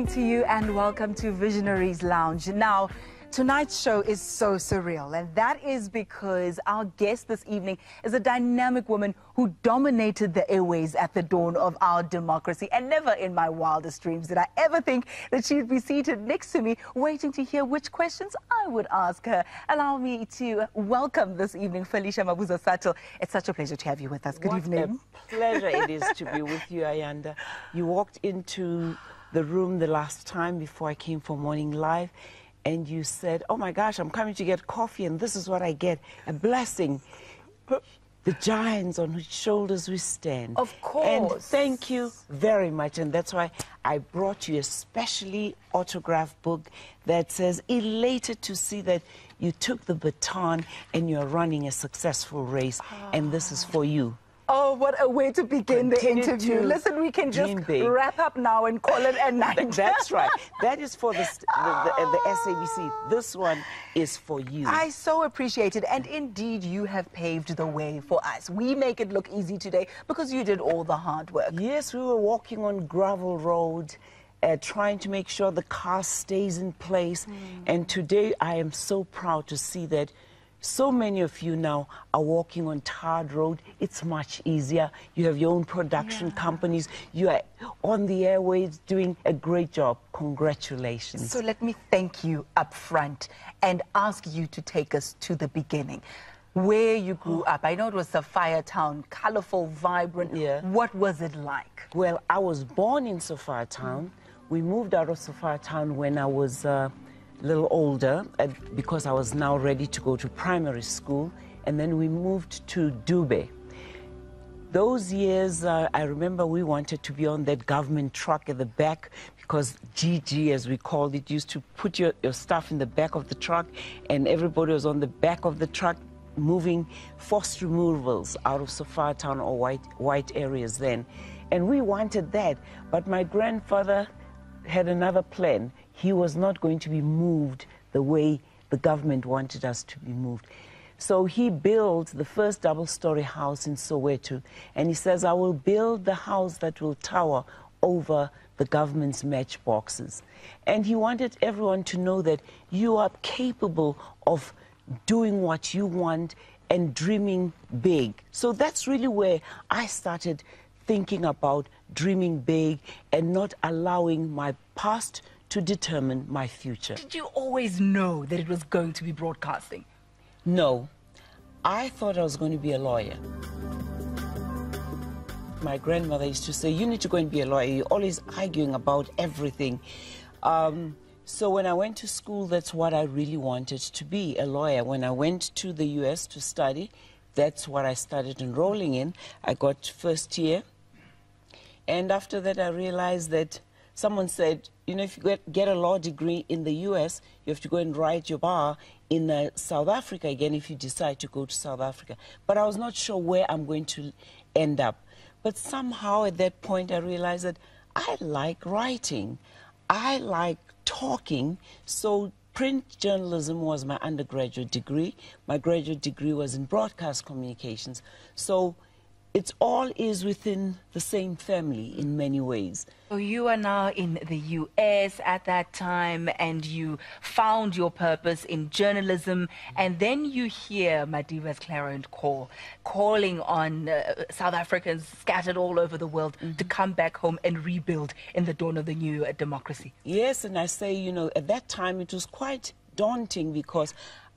evening to you and welcome to Visionaries Lounge. Now, tonight's show is so surreal, and that is because our guest this evening is a dynamic woman who dominated the airways at the dawn of our democracy. And never in my wildest dreams did I ever think that she'd be seated next to me, waiting to hear which questions I would ask her. Allow me to welcome this evening Felicia Mabuza-Suttle. It's such a pleasure to have you with us. Good evening. What a pleasure it is to be with you, Ayanda. You walked into the room the last time before I came for Morning Live, and you said, oh my gosh, I'm coming to get coffee, and this is what I get, a blessing. The giants on whose shoulders we stand. Of course. And thank you very much. And that's why I brought you a specially autographed book that says, elated to see that you took the baton and you're running a successful race. And this is for you. Oh, what a way to begin the interview. Listen, we can just wrap up now and call it a night. That's right. That is for the SABC. This one is for you. I so appreciate it. And indeed, you have paved the way for us. We make it look easy today because you did all the hard work. Yes, we were walking on gravel road, trying to make sure the car stays in place. And today, I am so proud to see that so many of you now are walking on tarred road. It's much easier. You have your own production companies. You are on the airwaves doing a great job. Congratulations. So let me thank you up front and ask you to take us to the beginning. Where you grew up. I know it was a fire town, colorful, vibrant. Yeah. What was it like? Well, I was born in Sophia Town. We moved out of Sophia Town when I was a little older, because I was now ready to go to primary school, and then we moved to Dube. Those years, I remember we wanted to be on that government truck at the back, because GG, as we called it, used to put your stuff in the back of the truck, and everybody was on the back of the truck moving forced removals out of Sophia Town or white areas then. And we wanted that, but my grandfather had another plan. He was not going to be moved the way the government wanted us to be moved. So he built the first double-story house in Soweto, and he says, I will build the house that will tower over the government's matchboxes. And he wanted everyone to know that you are capable of doing what you want and dreaming big. So that's really where I started thinking about dreaming big and not allowing my past to determine my future. Did you always know that it was going to be broadcasting? No. I thought I was going to be a lawyer. My grandmother used to say, you need to go and be a lawyer. You're always arguing about everything. So when I went to school, that's what I really wanted to be, a lawyer. When I went to the US to study, that's what I started enrolling in. I got first year. And after that, I realized that someone said, you know, if you get a law degree in the US, you have to go and write your bar in South Africa again if you decide to go to South Africa. But I was not sure where I'm going to end up. But somehow at that point, I realized that I like writing. I like talking. So print journalism was my undergraduate degree. My graduate degree was in broadcast communications. So it all is within the same family in many ways. So you are now in the US at that time, and you found your purpose in journalism, and then you hear Madiba's clarion call, calling on South Africans scattered all over the world to come back home and rebuild in the dawn of the new democracy. Yes, and I say, you know, at that time it was quite daunting because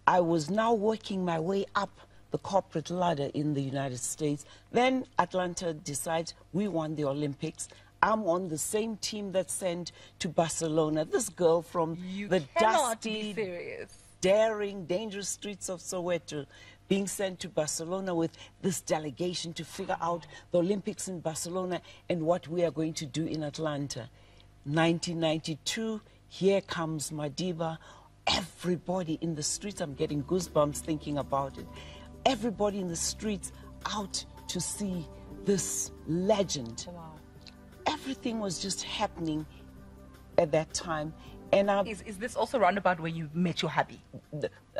I was now working my way up the corporate ladder in the United States. Then Atlanta decides we won the Olympics. I'm on the same team that sent to Barcelona. This girl from the dusty, daring, dangerous streets of Soweto being sent to Barcelona with this delegation to figure out the Olympics in Barcelona and what we are going to do in Atlanta. 1992, here comes Madiba. Everybody in the streets, I'm getting goosebumps thinking about it. Everybody in the streets out to see this legend. Wow. Everything was just happening at that time. And is this also roundabout where you met your hubby?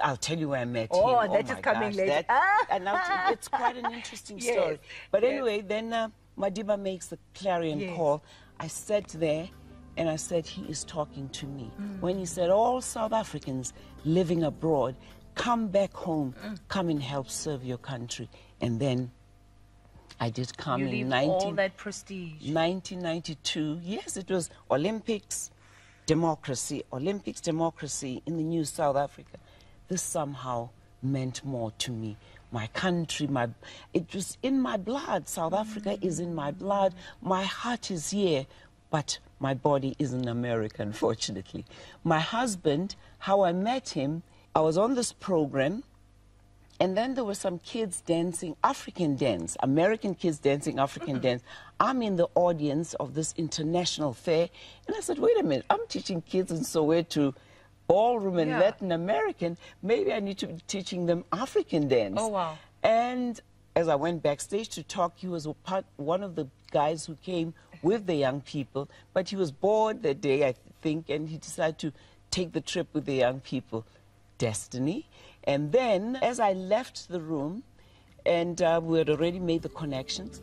I'll tell you where I met him. Oh, that is coming later. And it's quite an interesting story. But anyway, then Madiba makes the clarion call. I sat there And I said, he is talking to me. When he said, all South Africans living abroad, come back home, come and help serve your country. And then I did come in all that prestige. 1992. Yes, it was Olympics, democracy in the new South Africa. This somehow meant more to me. My country, it was in my blood. South Africa is in my blood. My heart is here, but my body isn't American, unfortunately. My husband, how I met him, I was on this program, and then there were some kids dancing African dance, American kids dancing African dance. I'm in the audience of this international fair, and I said, wait a minute, I'm teaching kids in Soweto ballroom and Latin American. Maybe I need to be teaching them African dance. Oh, wow. And as I went backstage to talk, he was one of the guys who came with the young people, but he was bored that day, I think, and he decided to take the trip with the young people. Destiny. And then, as I left the room, and we had already made the connections,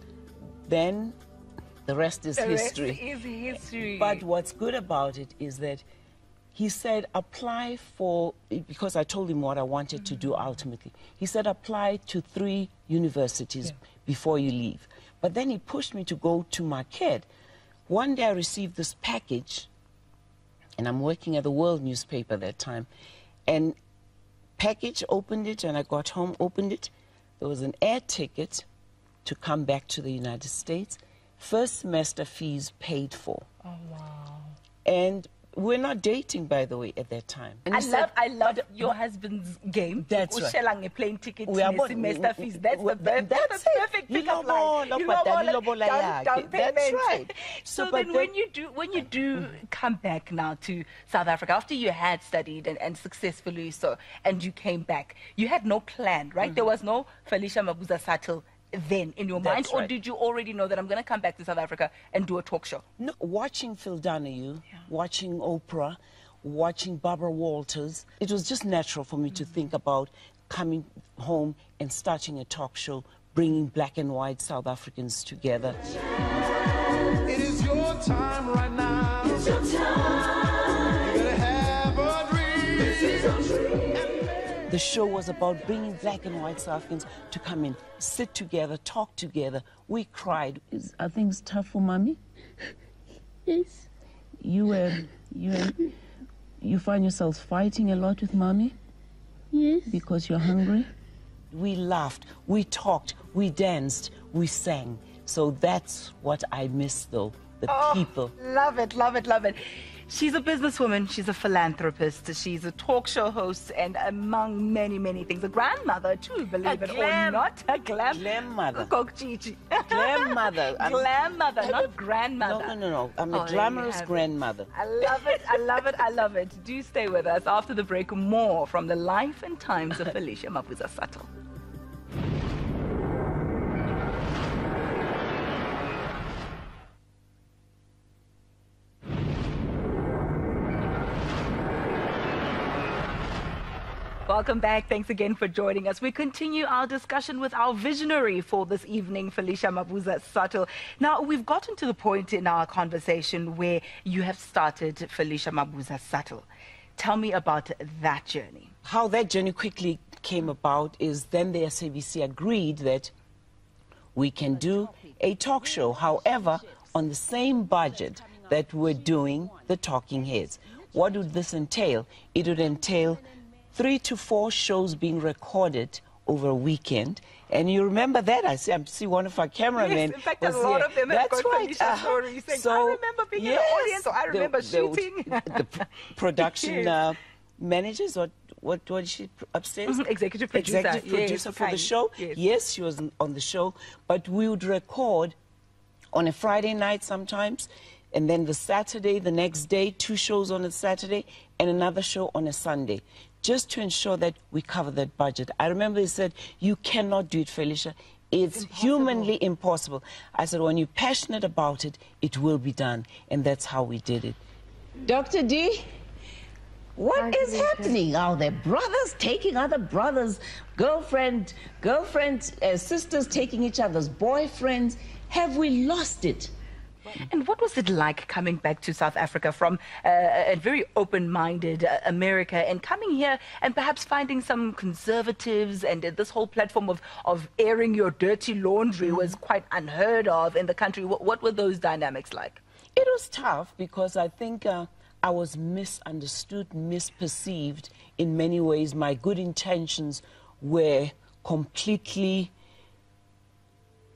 then the rest is history. The rest is history. But what's good about it is that he said, apply for, because I told him what I wanted to do ultimately. He said, apply to 3 universities before you leave. But then he pushed me to go to Marquette. One day I received this package, and I'm working at the World newspaper that time, and package, opened it, and I got home, opened it. There was an air ticket to come back to the United States. First semester fees paid for. Oh, wow. And we're not dating, by the way, at that time. And I love your husband's game. That's right. A plane ticket, semester fees. That's the perfect pickup line. That's right. So then when you do come back now to South Africa, after you had studied and successfully so, and you came back, you had no plan, right? There was no Felicia Mabuza-Suttle then in your mind, or did you already know that I'm going to come back to South Africa and do a talk show? No, watching Phil Donahue, watching Oprah, watching Barbara Walters, it was just natural for me to think about coming home and starting a talk show, bringing black and white South Africans together. It is your time right now. It's your time. You're gonna have a dream. This is a dream. The show was about bringing black and white South Africans to come in, sit together, talk together. We cried. Are things tough for Mommy? Yes. You find yourselves fighting a lot with Mommy? Yes. Because you're hungry? We laughed, we talked, we danced, we sang. So that's what I miss, though, the people. Love it, love it, love it. She's a businesswoman, she's a philanthropist, she's a talk show host, and among many, many things, a grandmother too, believe it or not. A glam mother. Glam mother. Glam mother, not grandmother. No. I'm a glamorous grandmother. I love it, I love it, I love it. Do stay with us. After the break, more from the life and times of Felicia Mabuza-Suttle. Welcome back. Thanks again for joining us. We continue our discussion with our visionary for this evening, Felicia Mabuza-Suttle. Now, we've gotten to the point in our conversation where you have started Felicia Mabuza-Suttle. Tell me about that journey. How that journey quickly came about is then the SABC agreed that we can do a talk show, however, on the same budget that we're doing the Talking Heads. What would this entail? It would entail 3 to 4 shows being recorded over a weekend. And you remember that? I see one of our cameramen. Yes, in fact, a lot of them have got Felicia stories saying, I remember being in the audience, so I remember shooting. The production managers, or what is she upstairs? Executive producer. Executive producer for the show. Yes, she was on the show. But we would record on a Friday night sometimes, and then the Saturday, the next day, 2 shows on a Saturday, and another show on a Sunday, just to ensure that we cover that budget. I remember they said, you cannot do it, Felicia. It's humanly impossible. I said, when you're passionate about it, it will be done. And that's how we did it. Dr. D, what is happening? Are there brothers taking other brothers, girlfriends, sisters taking each other's boyfriends? Have we lost it? And what was it like coming back to South Africa from a very open-minded America and coming here and perhaps finding some conservatives, and this whole platform of airing your dirty laundry was quite unheard of in the country? What were those dynamics like? It was tough because I think I was misunderstood, misperceived in many ways. My good intentions were completely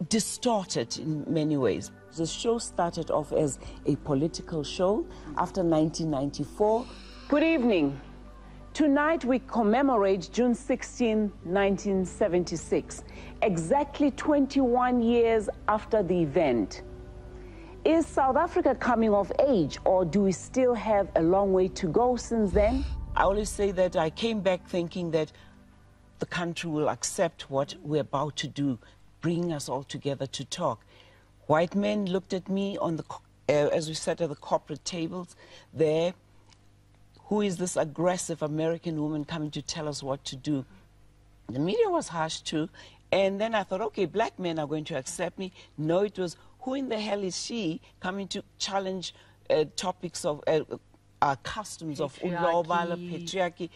distorted in many ways. The show started off as a political show after 1994. Good evening. Tonight we commemorate June 16, 1976, exactly 21 years after the event. Is South Africa coming of age, or do we still have a long way to go since then? I always say that I came back thinking that the country will accept what we're about to do, bringing us all together to talk. White men looked at me on the, as we sat at the corporate tables there. Who is this aggressive American woman coming to tell us what to do? The media was harsh too. And then I thought, okay, black men are going to accept me. No, it was, who in the hell is she coming to challenge topics of our customs of ulobala, patriarchy?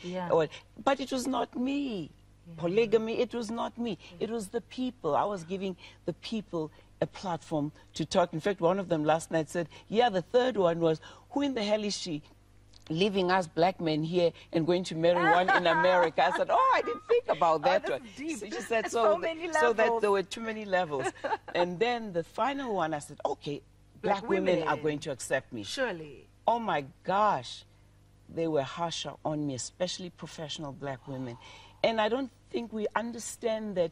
But it was not me. Polygamy, it was not me. It was the people. I was giving the people a platform to talk. In fact, one of them last night said, yeah, the third one was, who in the hell is she leaving us black men here and going to marry one in America? I said, oh, I didn't think about that one. Deep. So she said, so that there were too many levels. And then the final one, I said, okay, black women are going to accept me. Surely. Oh my gosh, they were harsher on me, especially professional black women. And I don't think we understand that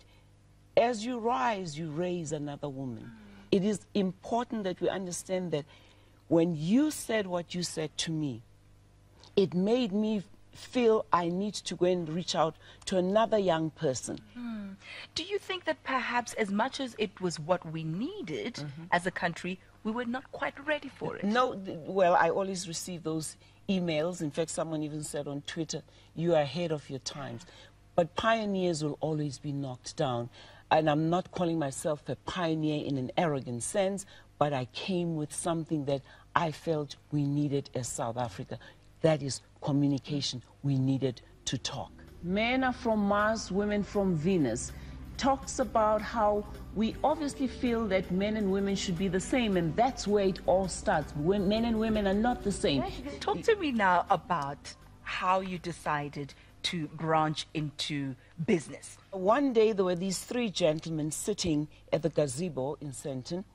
as you rise, you raise another woman. It is important that we understand that when you said what you said to me, it made me feel I need to go and reach out to another young person. Do you think that perhaps as much as it was what we needed as a country, we were not quite ready for it? No, well, I always receive those emails. In fact, someone even said on Twitter, you are ahead of your times. But pioneers will always be knocked down. And I'm not calling myself a pioneer in an arrogant sense, but I came with something that I felt we needed as South Africa. That is communication. We needed to talk. Men are from Mars, women from Venus. Talks about how we obviously feel that men and women should be the same, and that's where it all starts. Men and women are not the same. Talk to me now about how you decided to branch into business. One day there were these three gentlemen sitting at the gazebo in Sandton,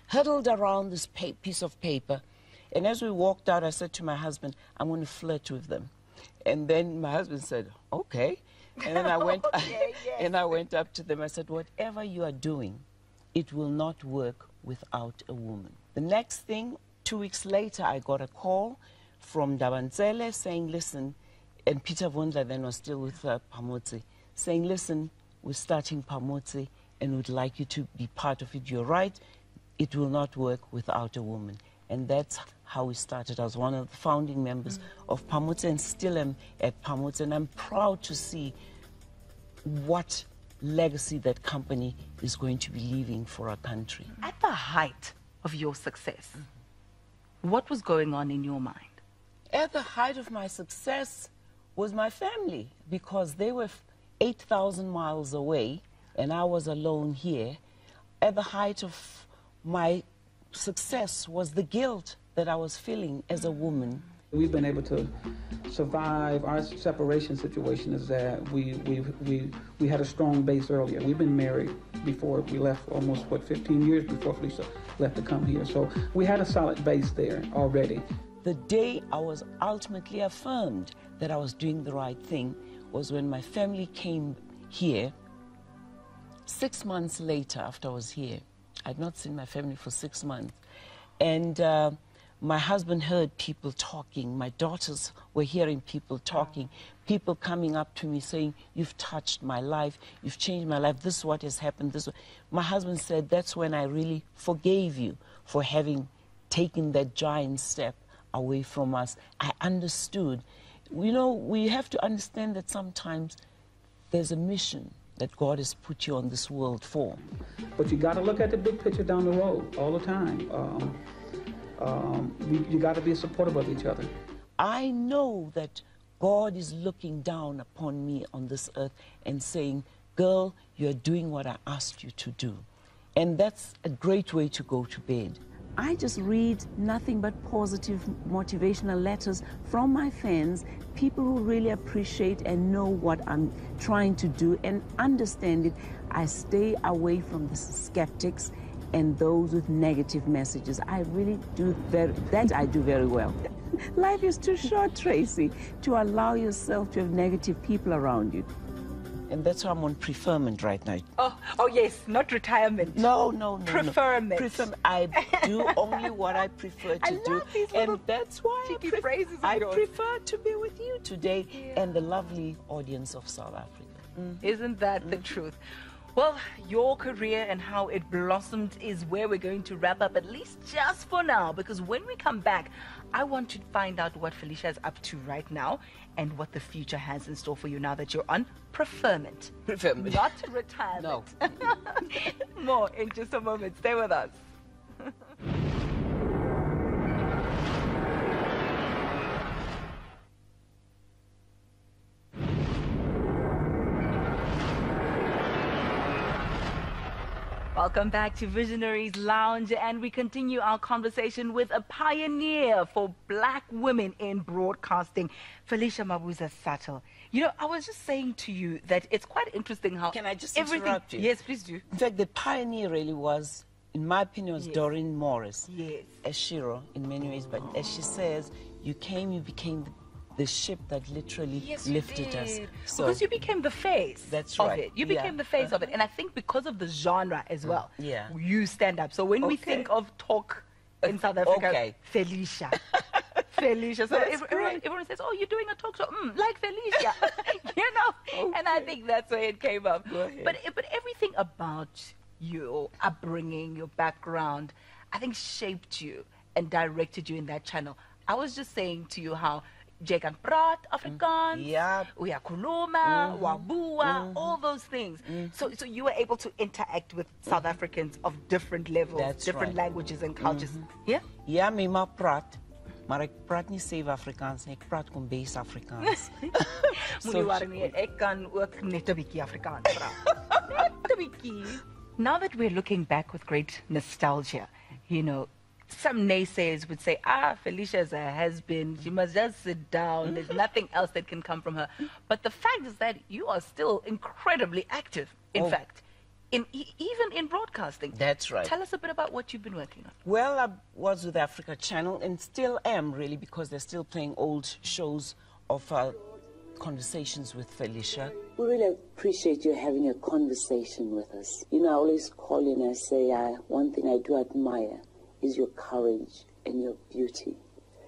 huddled around this piece of paper. And as we walked out, I said to my husband, I'm going to flirt with them. And then my husband said, okay. And then I went, and I went up to them. I said, whatever you are doing, it will not work without a woman. The next thing, 2 weeks later, I got a call from Dabanzele saying, listen, and Peter Vondla then was still with Pamotse, saying, listen, we're starting Pamotse and we'd like you to be part of it. You're right, it will not work without a woman. And that's how we started. I was one of the founding members of Pamotse and still am at Pamotse. And I'm proud to see what legacy that company is going to be leaving for our country. At the height of your success, what was going on in your mind? At the height of my success was my family, because they were 8,000 miles away and I was alone here. At the height of my success was the guilt that I was feeling as a woman. We've been able to survive. Our separation situation is that we had a strong base earlier. We've been married before we left, almost, 15 years before Felicia left to come here. So we had a solid base there already. The day I was ultimately affirmed that I was doing the right thing was when my family came here. 6 months later, after I was here, I'd not seen my family for 6 months. And my husband heard people talking. My daughters were hearing people talking. People coming up to me saying, you've touched my life. You've changed my life. This is what has happened. This. My husband said, that's when I really forgave you for having taken that giant step away from us. I understood. You know, we have to understand that sometimes there's a mission that God has put you on this world for. But you got to look at the big picture down the road all the time. You got to be supportive of each other. I know that God is looking down upon me on this earth and saying, girl, you're doing what I asked you to do. And that's a great way to go to bed. I just read nothing but positive motivational letters from my fans, people who really appreciate and know what I'm trying to do and understand it. I stay away from the skeptics and those with negative messages. I really do I do very well. Life is too short, Tracy, to allow yourself to have negative people around you. And that's why I'm on preferment right now. Oh yes, not retirement. No. Preferment. I do only what I prefer to do. Love these and that's why I prefer to be with you today and the lovely audience of South Africa. Isn't that the truth? Well, your career and how it blossomed is where we're going to wrap up, at least just for now, because when we come back, I want to find out what Felicia is up to right now and what the future has in store for you now that you're on preferment. Preferment. Not retirement. No. More in just a moment. Stay with us. Welcome back to Visionaries Lounge, and we continue our conversation with a pioneer for black women in broadcasting, Felicia Mabuza-Suttle. You know, I was just saying to you that it's quite interesting how... Can I just everything... interrupt you? Yes, please do. In fact, the pioneer really was, in my opinion, was Doreen Morris. Yes. As Shiro in many ways, but as she says, you became the ship that literally lifted us. So, because you became the face of it. You became the face of it. And I think because of the genre as well, you stand up. So when we think of talk in South Africa, Felicia. Felicia. So everyone says, oh, you're doing a talk show. Like Felicia. You know? And I think that's where it came up. But everything about your upbringing, your background, I think shaped you and directed you in that channel. I was just saying to you how jy kan praat Afrikaans, uyakhuluma, wabua, all those things. So you were able to interact with South Africans of different levels, different languages and cultures. Yeah? Ja, my ma praat, maar ek praat nie Suid Afrikaans nie, ek praat Kombees Afrikaans. Moenie worry nie, ek kan ook net 'n bietjie Afrikaans praat. Net 'n bietjie. Now that we're looking back with great nostalgia, you know, some naysayers would say, Felicia is a has-been. She must just sit down. There's nothing else that can come from her. But the fact is that you are still incredibly active, in fact, even in broadcasting. That's right. Tell us a bit about what you've been working on. Well, I was with Africa Channel and still am, really, because they're still playing old shows of conversations with Felicia. We really appreciate you having a conversation with us. You know, I always call you and I say, one thing I do admire is your courage and your beauty.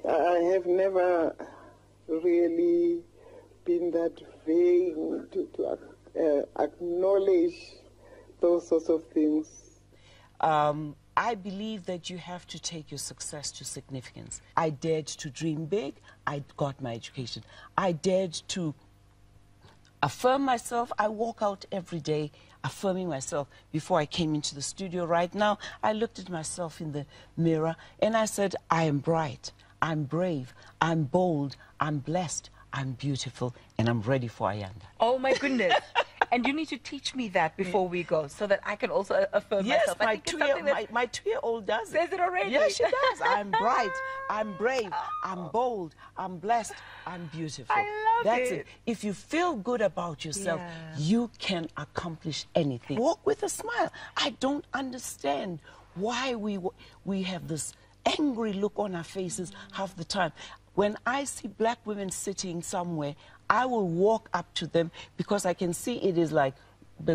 I have never really been that vain to acknowledge those sorts of things. I believe that you have to take your success to significance. I dared to dream big. I got my education. I dared to affirm myself. I walk out every day affirming myself. Before I came into the studio right now, I looked at myself in the mirror and I said, I am bright, I'm brave, I'm bold, I'm blessed, I'm beautiful, and I'm ready for Ayanda. Oh my goodness. And you need to teach me that before we go so that I can also affirm myself. Yes, my two-year-old does it. Says it already? Yes, she does. I'm bright, I'm brave, I'm bold, I'm blessed, I'm beautiful. I love That's it. If you feel good about yourself, you can accomplish anything. Walk with a smile. I don't understand why we have this angry look on our faces half the time. When I see black women sitting somewhere, I will walk up to them because I can see it is like, and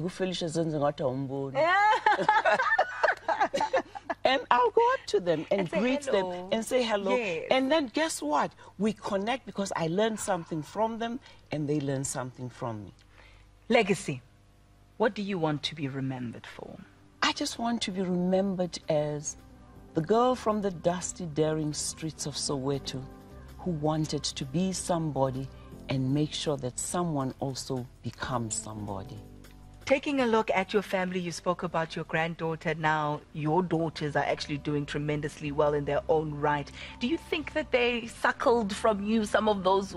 I'll go up to them and greet them and say hello. Yes. And then guess what? We connect because I learned something from them and they learn something from me. Legacy. What do you want to be remembered for? I just want to be remembered as the girl from the dusty, daring streets of Soweto who wanted to be somebody and make sure that someone also becomes somebody. Taking a look at your family, you spoke about your granddaughter. Now, your daughters are actually doing tremendously well in their own right. Do you think that they suckled from you some of those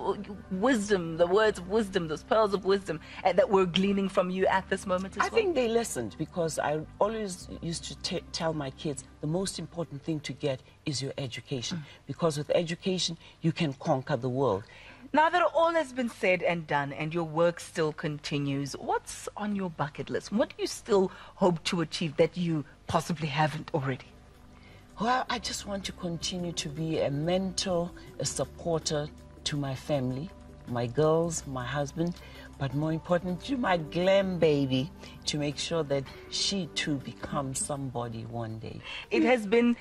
wisdom, the words of wisdom, those pearls of wisdom that we're gleaning from you at this moment as well? I think they listened, because I always used to tell my kids the most important thing to get is your education. Because with education, you can conquer the world. Now that all has been said and done and your work still continues, what's on your bucket list? What do you still hope to achieve that you possibly haven't already? Well, I just want to continue to be a mentor, a supporter to my family, my girls, my husband, but more importantly, to my glam baby, to make sure that she too becomes somebody one day. It has been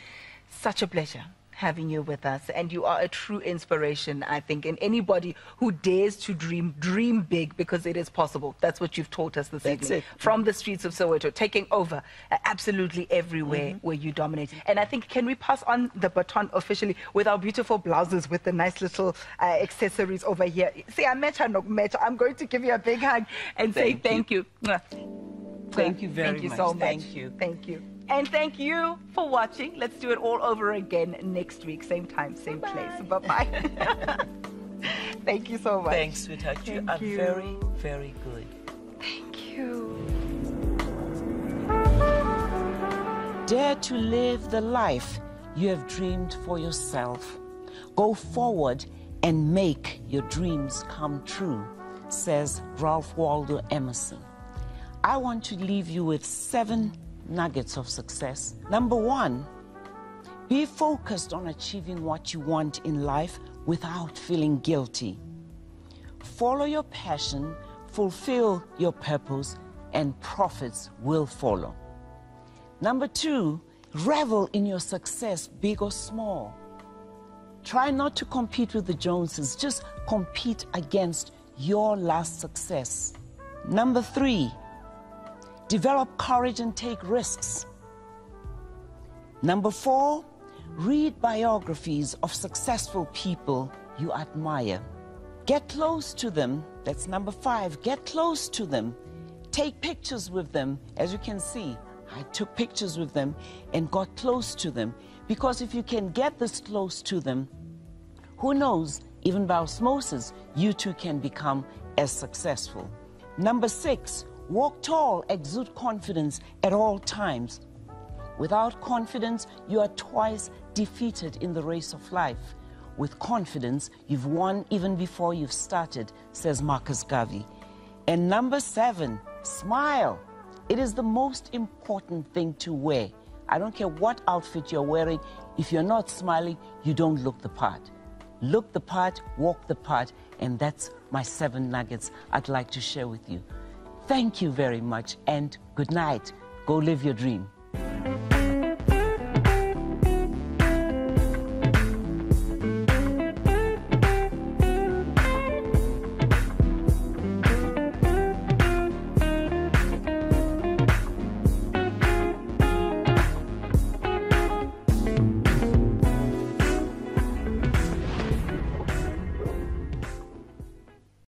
such a pleasure having you with us, and you are a true inspiration, I think, and anybody who dares to dream big, because it is possible. That's what you've taught us this evening. From the streets of Soweto, taking over absolutely everywhere where you dominate. And I think, can we pass on the baton officially with our beautiful blouses with the nice little accessories over here? See, I met her, no met. I'm going to give you a big hug and say thank you. Thank you very much. Thank you so much. Thank you. Thank you. And thank you for watching. Let's do it all over again next week. Same time, same place. Bye-bye. Thank you so much. Thanks, sweetheart. You are very, very good. Thank you. Dare to live the life you have dreamed for yourself. Go forward and make your dreams come true, says Ralph Waldo Emerson. I want to leave you with 7 nuggets of success. Number 1, be focused on achieving what you want in life without feeling guilty. Follow your passion, fulfill your purpose, and profits will follow. Number 2, revel in your success, big or small. Try not to compete with the Joneses, just compete against your last success. Number 3, develop courage and take risks. Number 4, read biographies of successful people you admire. Get close to them. That's number 5. Get close to them. Take pictures with them. As you can see, I took pictures with them and got close to them. Because if you can get this close to them, who knows, even by osmosis, you too can become as successful. Number 6, walk tall, exude confidence at all times. Without confidence, you are twice defeated in the race of life. With confidence, you've won even before you've started, says Marcus Garvey. And number 7, smile. It is the most important thing to wear. I don't care what outfit you're wearing. If you're not smiling, you don't look the part. Look the part, walk the part, and that's my 7 nuggets I'd like to share with you. Thank you very much, and good night. Go live your dream.